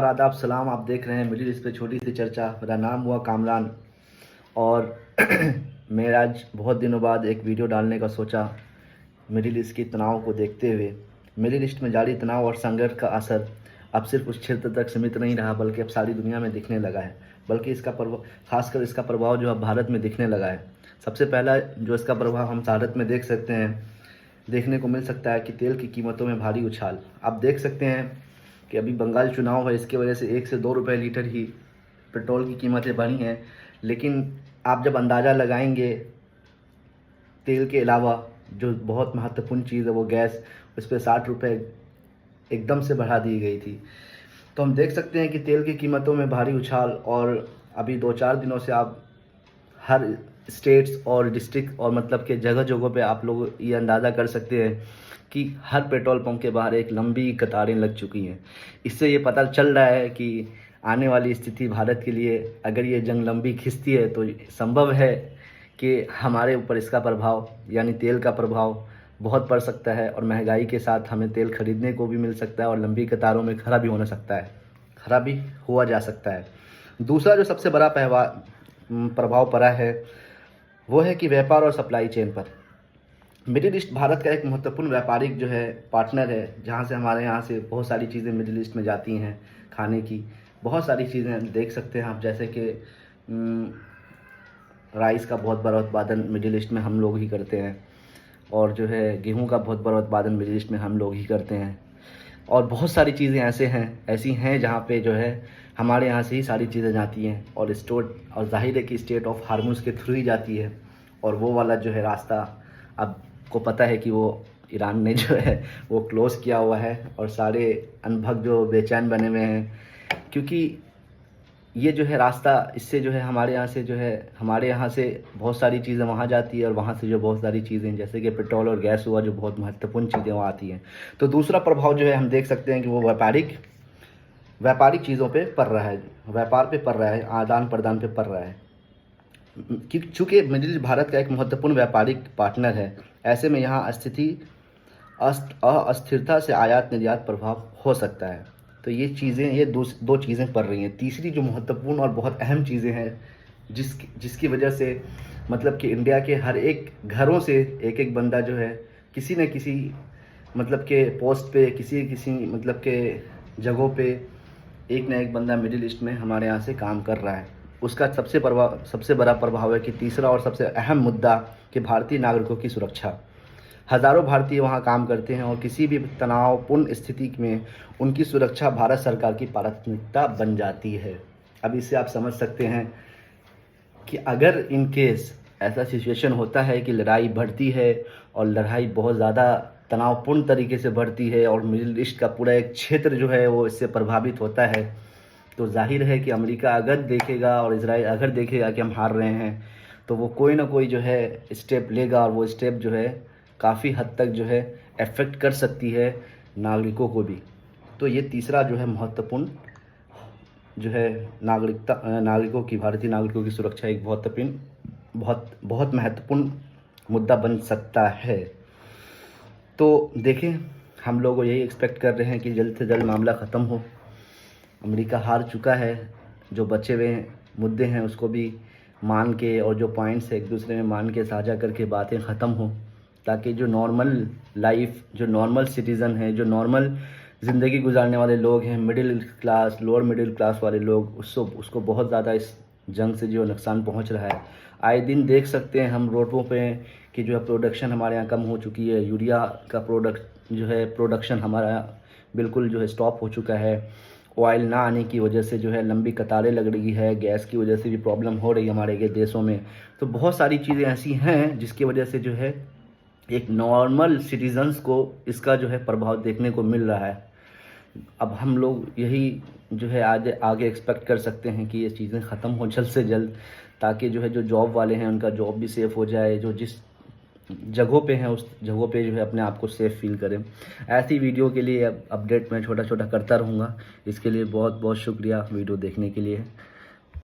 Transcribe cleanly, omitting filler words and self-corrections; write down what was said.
आदाब सलाम। आप देख रहे हैं मिडिल ईस्ट पे छोटी सी चर्चा। मेरा नाम हुआ कामरान और मैं आज बहुत दिनों बाद एक वीडियो डालने का सोचा। मिडिल ईस्ट के तनाव को देखते हुए मिडिल ईस्ट में जारी तनाव और संघर्ष का असर अब सिर्फ उस क्षेत्र तक सीमित नहीं रहा, बल्कि अब सारी दुनिया में दिखने लगा है। बल्कि इसका प्रभाव, खासकर इसका प्रभाव जो अब भारत में दिखने लगा है। सबसे पहला जो इसका प्रभाव हम भारत में देख सकते हैं, देखने को मिल सकता है कि तेल की कीमतों में भारी उछाल। आप देख सकते हैं कि अभी बंगाल चुनाव है, इसके वजह से 1 से 2 रुपये लीटर ही पेट्रोल की कीमतें बढ़ी हैं। लेकिन आप जब अंदाज़ा लगाएंगे, तेल के अलावा जो बहुत महत्वपूर्ण चीज़ है वो गैस, उस पर 60 रुपये एकदम से बढ़ा दी गई थी। तो हम देख सकते हैं कि तेल की कीमतों में भारी उछाल। और अभी 2-4 दिनों से आप हर स्टेट्स और डिस्ट्रिक्ट और मतलब के जगह जगहों पे आप लोग ये अंदाज़ा कर सकते हैं कि हर पेट्रोल पंप के बाहर एक लंबी कतारें लग चुकी हैं। इससे ये पता चल रहा है कि आने वाली स्थिति भारत के लिए, अगर ये जंग लंबी खिंचती है तो संभव है कि हमारे ऊपर इसका प्रभाव यानी तेल का प्रभाव बहुत पड़ सकता है। और महंगाई के साथ हमें तेल खरीदने को भी मिल सकता है और लंबी कतारों में खड़ा भी होना सकता है, खड़ा भी हुआ जा सकता है। दूसरा जो सबसे बड़ा प्रभाव पड़ा है वो है कि व्यापार और सप्लाई चेन पर। मिडिल ईस्ट भारत का एक महत्वपूर्ण व्यापारिक जो है पार्टनर है, जहाँ से हमारे यहाँ से बहुत सारी चीज़ें मिडिल ईस्ट में जाती हैं। खाने की बहुत सारी चीज़ें देख सकते हैं आप, जैसे कि राइस का बहुत बड़ा उत्पादन मिडिल ईस्ट में हम लोग ही करते हैं, और जो है गेहूं का बहुत बड़ा उत्पादन मिडिल ईस्ट में हम लोग ही करते हैं। और बहुत सारी चीज़ें ऐसी हैं जहाँ पे जो है हमारे यहाँ से ही सारी चीज़ें जाती हैं और जाहिर है कि स्टेट ऑफ हार्मोन्स के थ्रू ही जाती है। और वो वाला जो है रास्ता अब को पता है कि वो ईरान ने जो है वो क्लोज़ किया हुआ है, और सारे अनभग जो बेचैन बने हुए हैं, क्योंकि ये जो है रास्ता, इससे जो है हमारे यहाँ से बहुत सारी चीज़ें वहाँ जाती है, और वहाँ से जो बहुत सारी चीज़ें जैसे कि पेट्रोल और गैस हुआ, जो बहुत महत्वपूर्ण चीज़ें वहाँ आती हैं। तो दूसरा प्रभाव जो है हम देख सकते हैं कि वो व्यापारिक चीज़ों पे पड़ रहा है, व्यापार पे पड़ रहा है, आदान प्रदान पे पड़ रहा है। चूँकि मिडिल ईस्ट भारत का एक महत्वपूर्ण व्यापारिक पार्टनर है, ऐसे में यहाँ अस्थिरता से आयात निर्यात प्रभाव हो सकता है। तो ये दो चीज़ें पड़ रही हैं। तीसरी जो महत्वपूर्ण और बहुत अहम चीज़ें हैं, जिसकी वजह से मतलब कि इंडिया के हर एक घरों से एक बंदा जो है किसी न किसी मतलब के पोस्ट पे, किसी मतलब के जगहों पे एक न एक बंदा मिडिल ईस्ट में हमारे यहाँ से काम कर रहा है। उसका सबसे बड़ा प्रभाव है कि तीसरा और सबसे अहम मुद्दा कि भारतीय नागरिकों की सुरक्षा। हज़ारों भारतीय वहाँ काम करते हैं और किसी भी तनावपूर्ण स्थिति में उनकी सुरक्षा भारत सरकार की प्राथमिकता बन जाती है। अब इससे आप समझ सकते हैं कि अगर इन केस ऐसा सिचुएशन होता है कि लड़ाई बढ़ती है और लड़ाई बहुत ज़्यादा तनावपूर्ण तरीके से बढ़ती है और मिडिल ईस्ट का पूरा एक क्षेत्र जो है वो इससे प्रभावित होता है, तो जाहिर है कि अमेरिका अगर देखेगा और इजराइल अगर देखेगा कि हम हार रहे हैं, तो वो कोई ना कोई जो है स्टेप लेगा, और वो स्टेप जो है काफ़ी हद तक जो है अफेक्ट कर सकती है नागरिकों को भी। तो ये तीसरा जो है महत्वपूर्ण जो है भारतीय नागरिकों की सुरक्षा एक बहुत महत्वपूर्ण मुद्दा बन सकता है। तो देखें, हम लोग यही एक्सपेक्ट कर रहे हैं कि जल्द से जल्द मामला ख़त्म हो। अमेरिका हार चुका है, जो बचे हुए मुद्दे हैं उसको भी मान के, और जो पॉइंट्स है एक दूसरे में मान के साझा करके बातें ख़त्म हो, ताकि जो नॉर्मल लाइफ, जो नॉर्मल सिटीज़न है, जो नॉर्मल ज़िंदगी गुजारने वाले लोग हैं, middle class, lower middle class वाले लोग, उसको बहुत ज़्यादा इस जंग से जो नुकसान पहुंच रहा है। आए दिन देख सकते हैं हम रोडों पे कि जो है प्रोडक्शन हमारे यहाँ कम हो चुकी है। यूरिया का प्रोडक्शन हमारा बिल्कुल जो है स्टॉप हो चुका है। ऑयल ना आने की वजह से जो है लंबी कतारें लग रही है, गैस की वजह से भी प्रॉब्लम हो रही है हमारे के देशों में। तो बहुत सारी चीज़ें ऐसी हैं जिसकी वजह से जो है एक नॉर्मल सिटीजन्स को इसका जो है प्रभाव देखने को मिल रहा है। अब हम लोग यही जो है आगे एक्सपेक्ट कर सकते हैं कि ये चीज़ें ख़त्म हो जल्द से जल्द, ताकि जो है जो जॉब वाले हैं उनका जॉब भी सेफ़ हो जाए, जो जिस जगहों पे हैं उस जगहों पे जो है अपने आप को सेफ़ फील करें। ऐसी वीडियो के लिए अपडेट मैं छोटा करता रहूँगा। इसके लिए बहुत बहुत शुक्रिया वीडियो देखने के लिए।